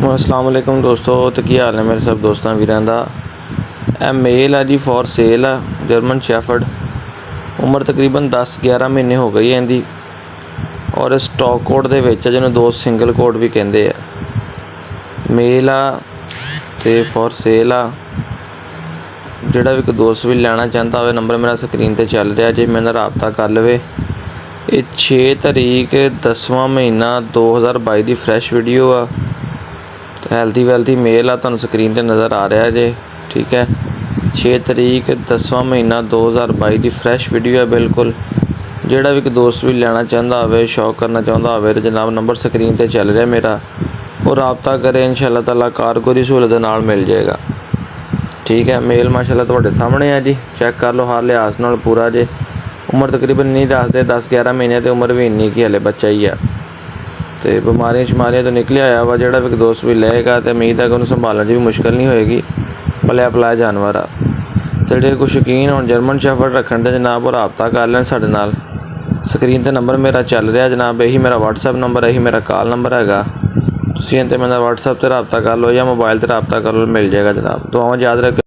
अस्सलाम वालेकुम दोस्तों, तो की हाल है मेरे सब दोस्तों वीरां दा। ਇਹ मेल है जी फॉर सेल है, जर्मन शैफर्ड। उम्र तकरीबन 10-11 महीने हो गई है इनकी और स्टॉक कोड दे विच जिन्होंने दोस्त सिंगल कोड भी कहते हैं। मेल आ ते फॉर सेल आ। जिहड़ा भी कोई दोस्त भी लेना चाहता हो, नंबर मेरा स्क्रीन ते चल रहा जे, मेरे नाल राबता कर लवे। ये 6 तारीख 10वां महीना 2022 की फ्रैश वीडियो आ। हैल्थी वैल्थी मेल आ, तुहानूं स्क्रीन पर नज़र आ रहा है जे, ठीक है। 6 तारीख 10वां महीना 2022 की फ्रैश वीडियो है बिल्कुल। जिहड़ा भी कोई दोस्त भी लेना चाहता हो, शौक करना चाहता हो, तो जनाब नंबर स्क्रीन पर चल रहा मेरा, और राबता करें, इंशाअल्लाह ताला कारगोरी सहूलत दे नाल मिल जाएगा, ठीक है। मेल माशाअल्लाह तुहाडे सामने है जी, चैक कर लो, हर लिहाज नाल पूरा जे। उम्र तकरीबन नहीं दसदे, 10-11 महीने तो उम्र भी इन्नी की हले बच्चा ही है, तो बीमारियां शमारियां तो निकले आया वा। जिहड़ा भी दोस्त भी लेगा तो उम्मीद है कि उन्हें संभालने भी मुश्किल नहीं होएगी, पलिया पलाया जानवर आ। तो जे कोई शौकीन हो जर्मन शैफर्ड रखने दे जनाब, और राबता कर लें साडे नाल। स्क्रीन ते नंबर मेरा चल रहा जनाब, यही मेरा WhatsApp नंबर, यही मेरा कॉल नंबर हैगा। तुसीं इन्ते मेरे WhatsApp ते राबता कर लो या मोबाइल ते राबता कर लो, मिल जाएगा जनाब। दुआवां याद रखो।